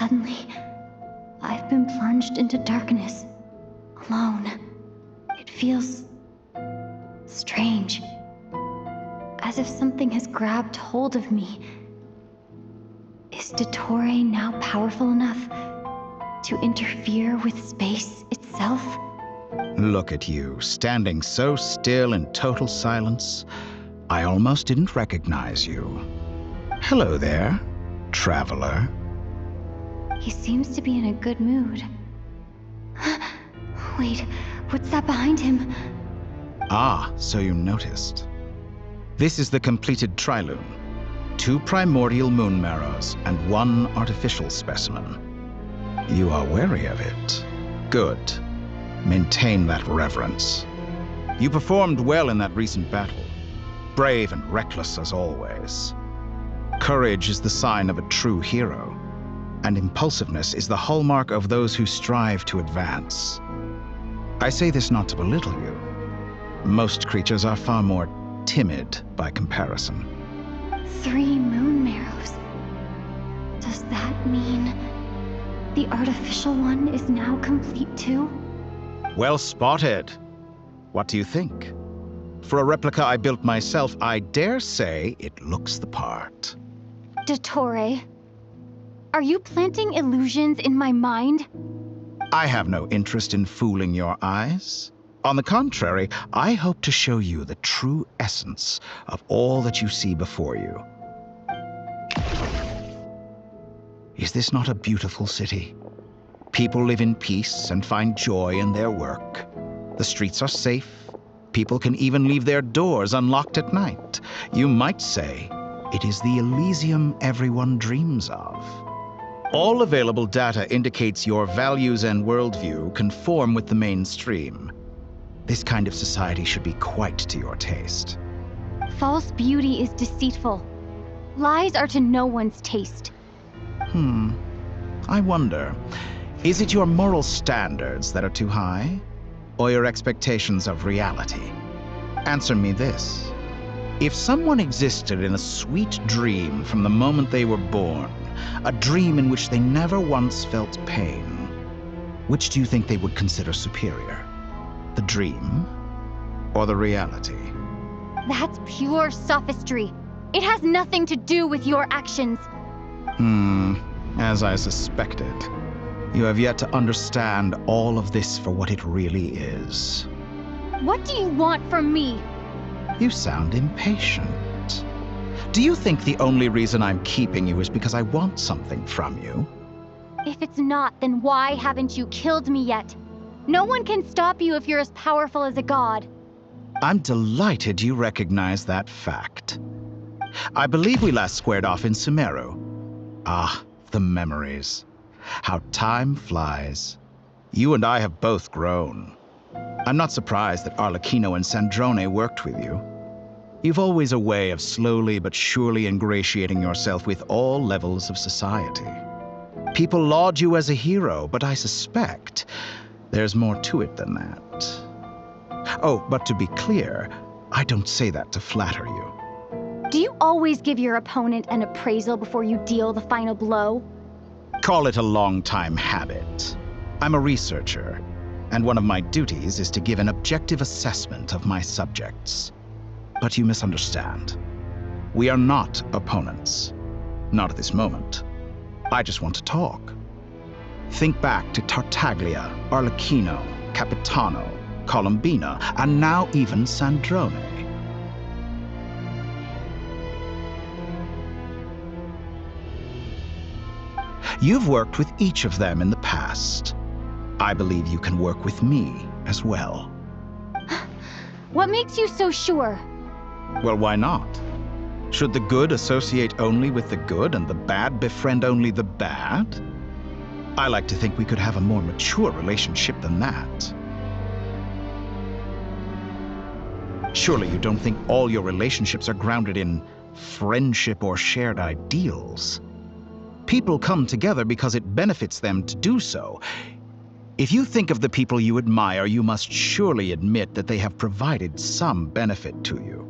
Suddenly, I've been plunged into darkness, alone. It feels strange, as if something has grabbed hold of me. Is Dottore now powerful enough to interfere with space itself? Look at you, standing so still in total silence. I almost didn't recognize you. Hello there, traveler. He seems to be in a good mood. Wait, what's that behind him? Ah, so you noticed. This is the completed trilune. 2 primordial moon marrows and 1 artificial specimen. You are wary of it. Good. Maintain that reverence. You performed well in that recent battle. Brave and reckless as always. Courage is the sign of a true hero, and impulsiveness is the hallmark of those who strive to advance. I say this not to belittle you. Most creatures are far more timid by comparison. 3 moon marrows. Does that mean the artificial one is now complete too? Well spotted. What do you think? For a replica I built myself, I dare say it looks the part. Dottore, are you planting illusions in my mind? I have no interest in fooling your eyes. On the contrary, I hope to show you the true essence of all that you see before you. Is this not a beautiful city? People live in peace and find joy in their work. The streets are safe. People can even leave their doors unlocked at night. You might say it is the Elysium everyone dreams of. All available data indicates your values and worldview conform with the mainstream. This kind of society should be quite to your taste. False beauty is deceitful. Lies are to no one's taste. I wonder, is it your moral standards that are too high, or your expectations of reality? Answer me this. If someone existed in a sweet dream from the moment they were born, a dream in which they never once felt pain, which do you think they would consider superior? The dream or the reality? That's pure sophistry. It has nothing to do with your actions. As I suspected. You have yet to understand all of this for what it really is. What do you want from me? You sound impatient. Do you think the only reason I'm keeping you is because I want something from you? If it's not, then why haven't you killed me yet? No one can stop you if you're as powerful as a god. I'm delighted you recognize that fact. I believe we last squared off in Sumeru. Ah, the memories. How time flies. You and I have both grown. I'm not surprised that Arlecchino and Sandrone worked with you. You've always a way of slowly but surely ingratiating yourself with all levels of society. People laud you as a hero, but I suspect there's more to it than that. Oh, but to be clear, I don't say that to flatter you. Do you always give your opponent an appraisal before you deal the final blow? Call it a long-time habit. I'm a researcher, and one of my duties is to give an objective assessment of my subjects. But you misunderstand. We are not opponents. Not at this moment. I just want to talk. Think back to Tartaglia, Arlecchino, Capitano, Colombina, and now even Sandrone. You've worked with each of them in the past. I believe you can work with me as well. What makes you so sure? Well, why not? Should the good associate only with the good and the bad befriend only the bad? I like to think we could have a more mature relationship than that. Surely you don't think all your relationships are grounded in friendship or shared ideals. People come together because it benefits them to do so. If you think of the people you admire, you must surely admit that they have provided some benefit to you.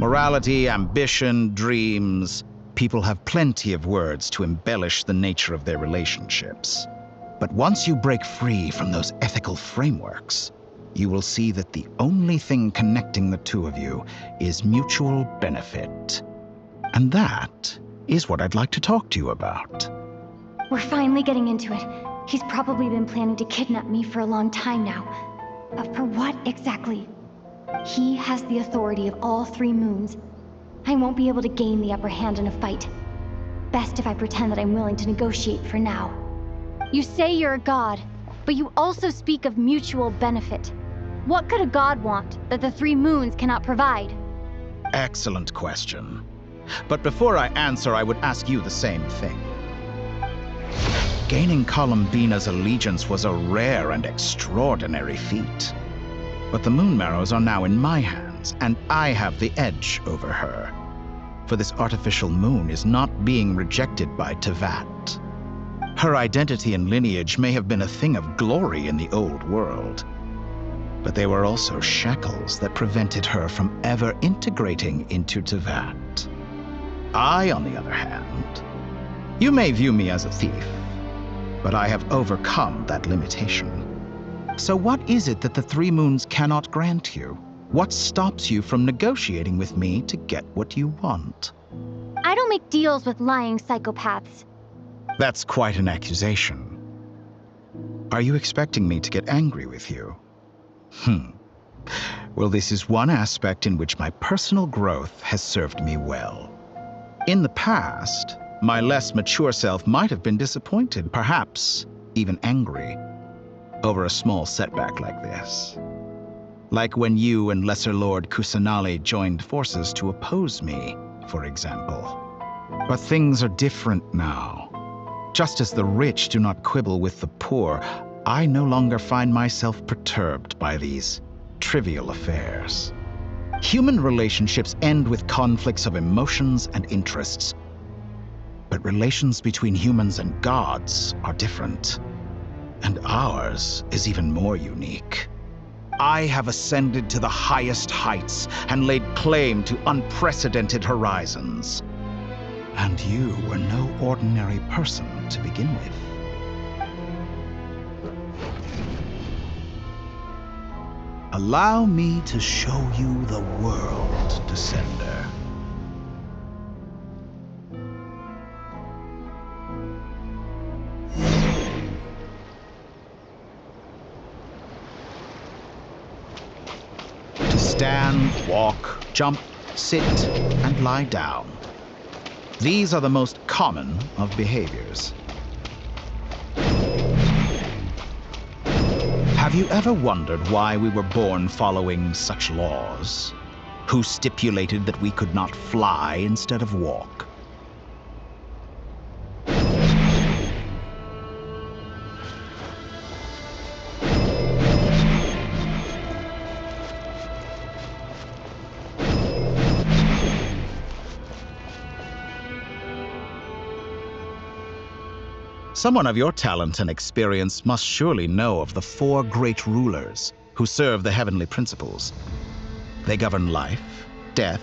Morality, ambition, dreams. people have plenty of words to embellish the nature of their relationships. But once you break free from those ethical frameworks, you will see that the only thing connecting the two of you is mutual benefit. And that is what I'd like to talk to you about. We're finally getting into it. He's probably been planning to kidnap me for a long time now. For what exactly? He has the authority of all 3 moons. I won't be able to gain the upper hand in a fight. Best if I pretend that I'm willing to negotiate for now. You say you're a god, but you also speak of mutual benefit. What could a god want that the 3 moons cannot provide? Excellent question. But before I answer, I would ask you the same thing. Gaining Columbina's allegiance was a rare and extraordinary feat. But the Moon Marrows are now in my hands, and I have the edge over her. For this artificial moon is not being rejected by Tevat. Her identity and lineage may have been a thing of glory in the old world, but they were also shackles that prevented her from ever integrating into Tevat. I, on the other hand, you may view me as a thief, but I have overcome that limitation. So what is it that the 3 moons cannot grant you? What stops you from negotiating with me to get what you want? I don't make deals with lying psychopaths. That's quite an accusation. Are you expecting me to get angry with you? Well, this is one aspect in which my personal growth has served me well. In the past, my less mature self might have been disappointed, perhaps even angry, over a small setback like this. Like when you and Lesser Lord Kusanali joined forces to oppose me, for example. But things are different now. Just as the rich do not quibble with the poor, I no longer find myself perturbed by these trivial affairs. Human relationships end with conflicts of emotions and interests. But relations between humans and gods are different. And ours is even more unique. I have ascended to the highest heights and laid claim to unprecedented horizons. And you were no ordinary person to begin with. Allow me to show you the world, Descender. To stand, walk, jump, sit, and lie down. These are the most common of behaviors. Have you ever wondered why we were born following such laws? Who stipulated that we could not fly instead of walk? Someone of your talent and experience must surely know of the 4 great rulers who serve the heavenly principles. They govern life, death,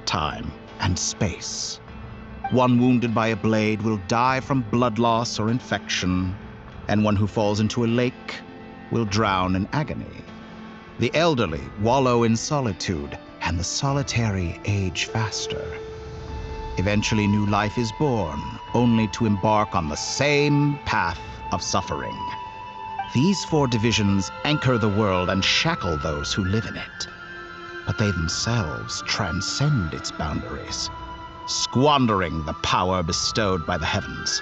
time, and space. One wounded by a blade will die from blood loss or infection, and one who falls into a lake will drown in agony. The elderly wallow in solitude, and the solitary age faster. Eventually, new life is born, only to embark on the same path of suffering. These 4 divisions anchor the world and shackle those who live in it. But they themselves transcend its boundaries, squandering the power bestowed by the heavens.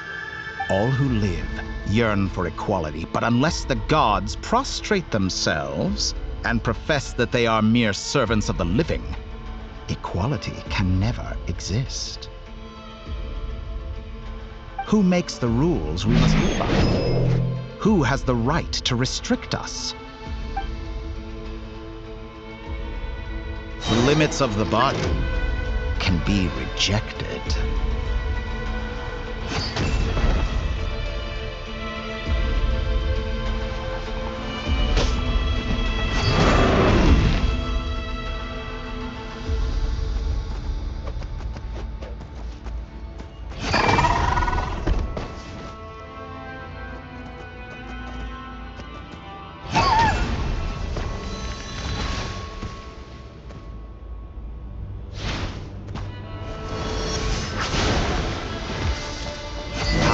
All who live yearn for equality, but unless the gods prostrate themselves and profess that they are mere servants of the living, equality can never exist. Who makes the rules we must live by? Who has the right to restrict us? The limits of the body can be rejected.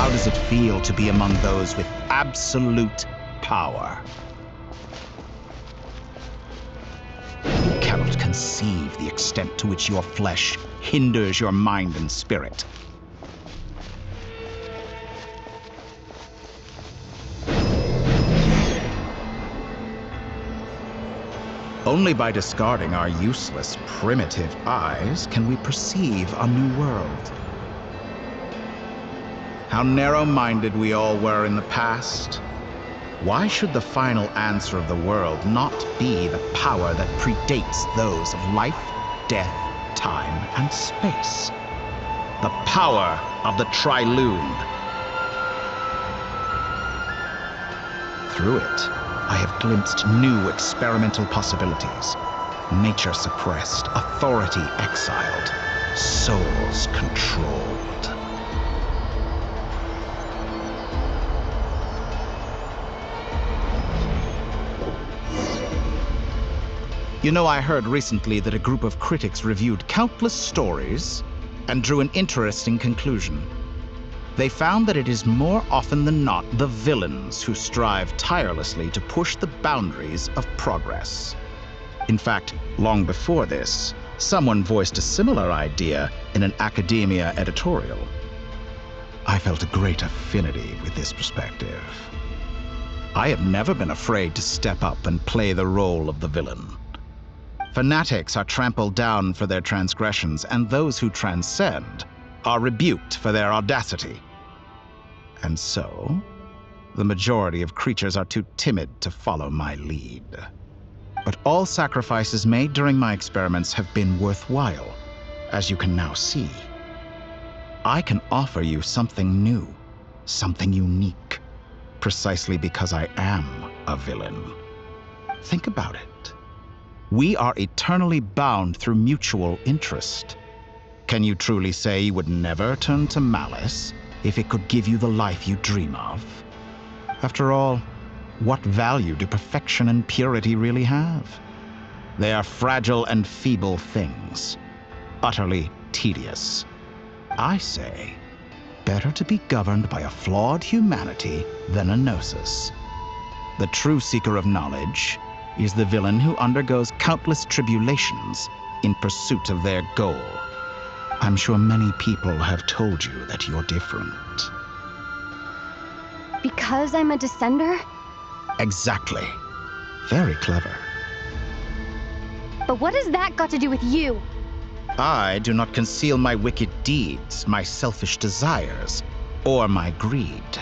How does it feel to be among those with absolute power? You cannot conceive the extent to which your flesh hinders your mind and spirit. Only by discarding our useless, primitive eyes can we perceive a new world. How narrow-minded we all were in the past. Why should the final answer of the world not be the power that predates those of life, death, time, and space? The power of the Trilune. Through it, I have glimpsed new experimental possibilities. Nature suppressed, authority exiled, souls controlled. You know, I heard recently that a group of critics reviewed countless stories and drew an interesting conclusion. They found that it is more often than not the villains who strive tirelessly to push the boundaries of progress. In fact, long before this, someone voiced a similar idea in an academia editorial. I felt a great affinity with this perspective. I have never been afraid to step up and play the role of the villain. Fanatics are trampled down for their transgressions, and those who transcend are rebuked for their audacity. And so, the majority of creatures are too timid to follow my lead. But all sacrifices made during my experiments have been worthwhile, as you can now see. I can offer you something new, something unique, precisely because I am a villain. Think about it. We are eternally bound through mutual interest. Can you truly say you would never turn to malice if it could give you the life you dream of? After all, what value do perfection and purity really have? They are fragile and feeble things, utterly tedious. I say, better to be governed by a flawed humanity than a gnosis. The true seeker of knowledge is the villain who undergoes countless tribulations in pursuit of their goal. I'm sure many people have told you that you're different. Because I'm a descender? Exactly. Very clever. But what has that got to do with you? I do not conceal my wicked deeds, my selfish desires, or my greed.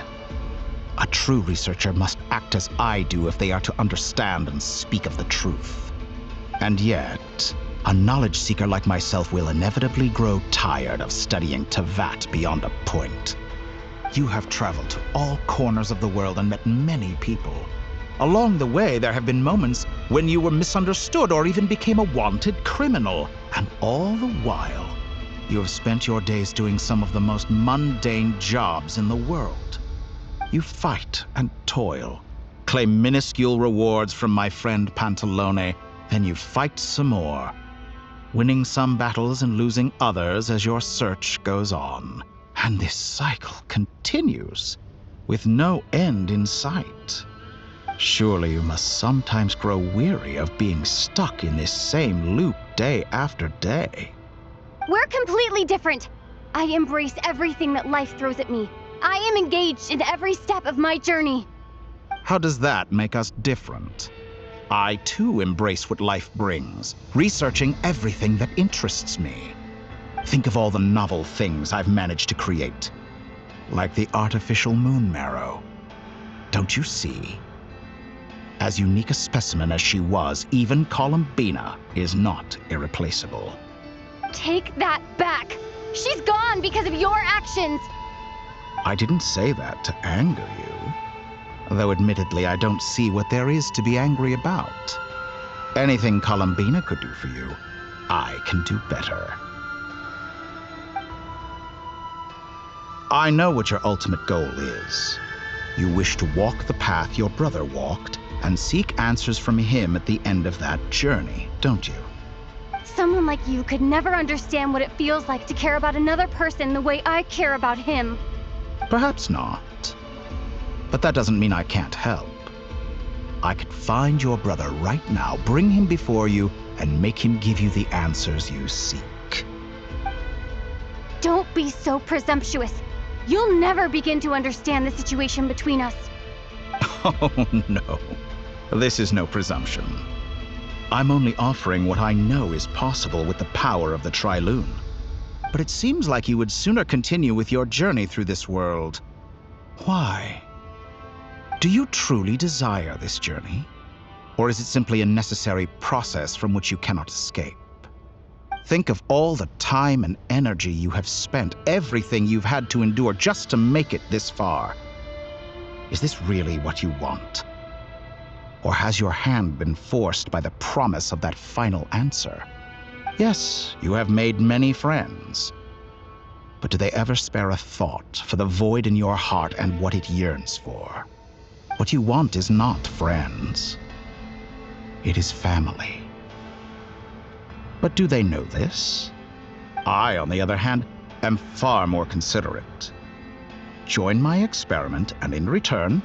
A true researcher must act as I do if they are to understand and speak of the truth. And yet, a knowledge seeker like myself will inevitably grow tired of studying Tevat beyond a point. You have traveled to all corners of the world and met many people. Along the way, there have been moments when you were misunderstood or even became a wanted criminal. And all the while, you have spent your days doing some of the most mundane jobs in the world. You fight and toil, claim minuscule rewards from my friend Pantalone, then you fight some more, winning some battles and losing others as your search goes on. And this cycle continues, with no end in sight. Surely you must sometimes grow weary of being stuck in this same loop day after day. We're completely different. I embrace everything that life throws at me. I am engaged in every step of my journey. How does that make us different? I too embrace what life brings, researching everything that interests me. Think of all the novel things I've managed to create, like the artificial moon marrow. Don't you see? As unique a specimen as she was, even Columbina is not irreplaceable. Take that back. She's gone because of your actions. I didn't say that to anger you, though admittedly I don't see what there is to be angry about. Anything Columbina could do for you, I can do better. I know what your ultimate goal is. You wish to walk the path your brother walked and seek answers from him at the end of that journey, don't you? Someone like you could never understand what it feels like to care about another person the way I care about him. Perhaps not. But that doesn't mean I can't help. I could find your brother right now, bring him before you, and make him give you the answers you seek. Don't be so presumptuous. You'll never begin to understand the situation between us. Oh, no. This is no presumption. I'm only offering what I know is possible with the power of the Trilune. But it seems like you would sooner continue with your journey through this world. Why? Do you truly desire this journey? Or is it simply a necessary process from which you cannot escape? Think of all the time and energy you have spent, everything you've had to endure just to make it this far. Is this really what you want? Or has your hand been forced by the promise of that final answer? Yes, you have made many friends. But do they ever spare a thought for the void in your heart and what it yearns for? What you want is not friends. It is family. But do they know this? I, on the other hand, am far more considerate. Join my experiment, and in return,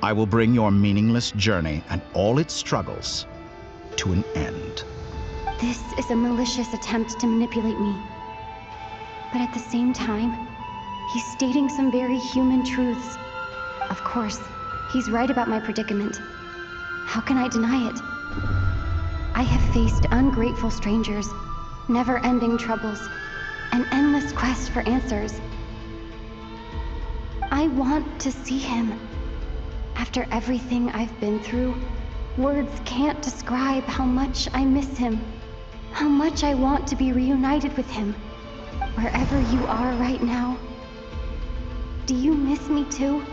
I will bring your meaningless journey and all its struggles to an end. This is a malicious attempt to manipulate me. But at the same time, he's stating some very human truths. Of course, he's right about my predicament. How can I deny it? I have faced ungrateful strangers, never-ending troubles, an endless quest for answers. I want to see him. After everything I've been through, words can't describe how much I miss him, how much I want to be reunited with him. Wherever you are right now, do you miss me too?